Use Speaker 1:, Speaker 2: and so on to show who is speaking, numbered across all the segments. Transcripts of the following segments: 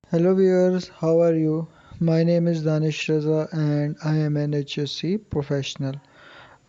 Speaker 1: Hello viewers, how are you? My name is Danish Raza and I am an HSC professional.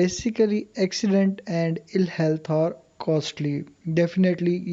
Speaker 1: Basically accident and ill health are costly. Definitely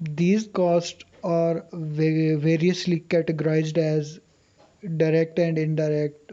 Speaker 1: These costs are variously categorized as direct and indirect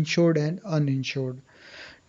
Speaker 1: insured and uninsured.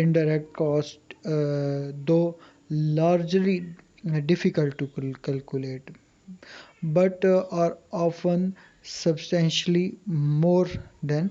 Speaker 1: Indirect cost, though largely difficult to calculate, but are often substantially more than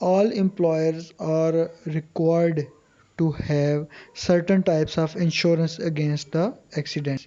Speaker 1: All employers are required to have certain types of insurance against the accidents.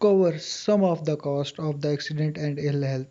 Speaker 1: cover some of the cost of the accident and ill health.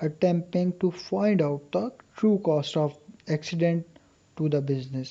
Speaker 1: attempting to find out the true cost of accident to the business.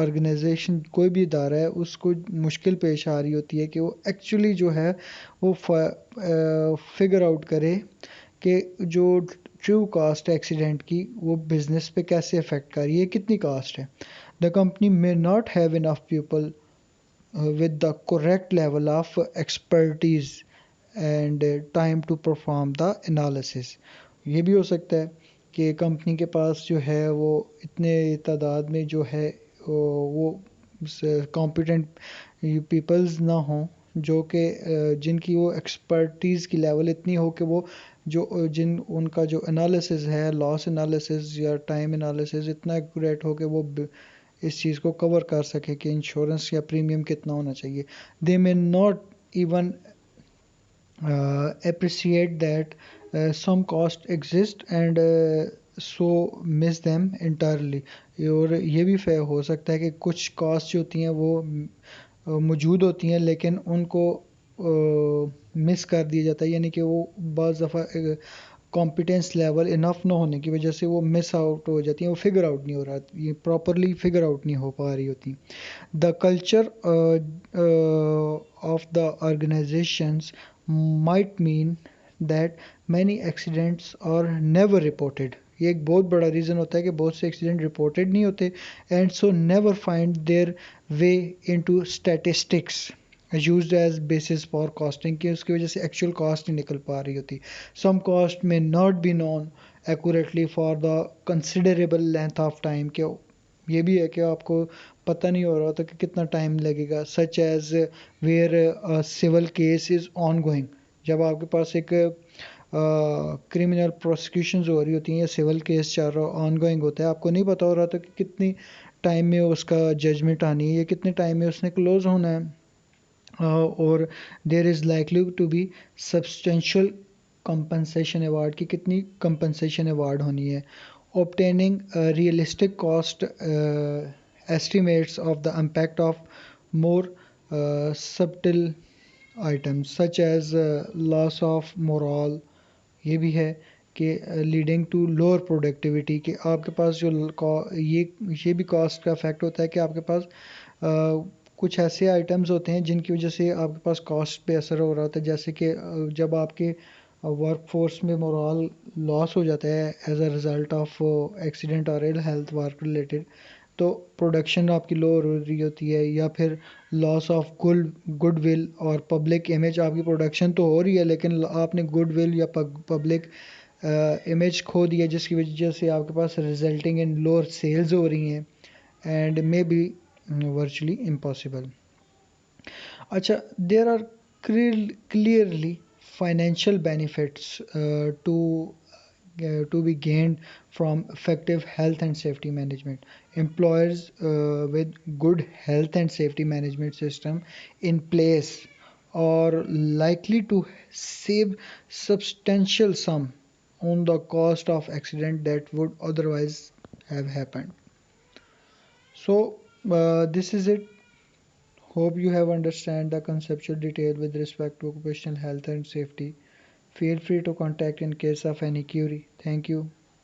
Speaker 1: Organisation کوئی بھی ادارہ ہے اس کو مشکل پیش آ رہی ہوتی ہے کہ وہ ایکچولی جو ہے وہ فگر آؤٹ کرے کہ جو ٹرو کاسٹ ایکسیڈنٹ کی وہ بزنس پہ کیسے افیکٹ کر رہی ہے، کتنی کاسٹ ہے. The company may not have enough people with the correct level of expertise and time to perform the analysis. یہ بھی ہو سکتا ہے کہ کمپنی کے پاس جو ہے وہ اتنے تعداد میں جو ہے وہ کمپیٹنٹ پیپلز نہ ہوں جو کہ جن کی وہ ایکسپرٹیز کی لیول اتنی ہو کہ وہ جو ان کا جو انالیسز ہے، لاس انالیسز یا ٹائم انالیسز اتنا ایکوریٹ ہو کہ وہ اس چیز کو کور کر سکے کہ انشورنس یا پریمیم کتنا ہونا چاہیے. دے may not even appreciate that some cost exist and so miss them entirely. اور یہ بھی ہو سکتا ہے کہ کچھ کاسٹ جو ہوتی ہیں وہ موجود ہوتی ہیں لیکن ان کو مس کر دیا جاتا ہے، یعنی کہ وہ بعض دفعہ کمپیٹنس لیول انف نہ ہونے کی وجہ سے وہ مس آؤٹ ہو جاتی ہیں، وہ فگر آؤٹ نہیں ہو رہا، یہ پراپرلی فگر آؤٹ نہیں ہو پا رہی ہوتی. The culture of the organisations might mean that many accidents are never reported. یہ ایک بہت بڑا ریزن ہوتا ہے کہ بہت سے ایکسیڈنٹ رپورٹڈ نہیں ہوتے and so never find their way into statistics used as basis for costing کہ اس کی وجہ سے ایکچوئل کاسٹ نہیں نکل پا رہی ہوتی. some cost may not be known accurately for the considerable length of time کہ یہ بھی ہے کہ آپ کو پتہ نہیں ہو رہا ہوتا کہ کتنا ٹائم لگے گا. such as where civil case is ongoing. جب آپ کے پاس ایک کرمنل پروسیکیوشنز ہو رہی ہوتی ہیں یا سول کیس چل رہا آن گوئنگ ہوتا ہے، آپ کو نہیں پتہ ہو رہا تھا کہ کتنی ٹائم میں اس کا ججمنٹ آنی ہے یا کتنے ٹائم میں اس نے کلوز ہونا ہے. اور there is likely to be substantial compensation award کی کتنی کمپنسیشن ایوارڈ ہونی ہے. obtaining realistic cost estimates of the impact of more subtle items such as loss of morale. یہ بھی ہے کہ لیڈنگ ٹو لوور پروڈکٹیوٹی کہ آپ کے پاس جو یہ بھی کاسٹ کا افیکٹ ہوتا ہے کہ آپ کے پاس کچھ ایسے آئٹمز ہوتے ہیں جن کی وجہ سے آپ کے پاس کاسٹ پہ اثر ہو رہا ہوتا ہے، جیسے کہ جب آپ کے ورک فورس میں مورال لاس ہو جاتا ہے as a result of accident اور ایل ہیلتھ ورک ریلیٹڈ، تو پروڈکشن آپ کی لو ہو رہی ہوتی ہے، یا پھر لاس آف گڈ ول اور پبلک امیج. آپ کی پروڈکشن تو ہو رہی ہے لیکن آپ نے گڈ ول یا پبلک امیج کھو دیا جس کی وجہ سے آپ کے پاس ریزلٹنگ ان لوور سیلز ہو رہی ہیں and may be virtually impossible. اچھا، there are clearly financial benefits to be gained from effective health and safety management. Employers with good health and safety management system in place are likely to save substantial sum on the cost of accident that would otherwise have happened. So this is it. Hope you have understand the conceptual detail with respect to occupational health and safety. Feel free to contact in case of any query. Thank you.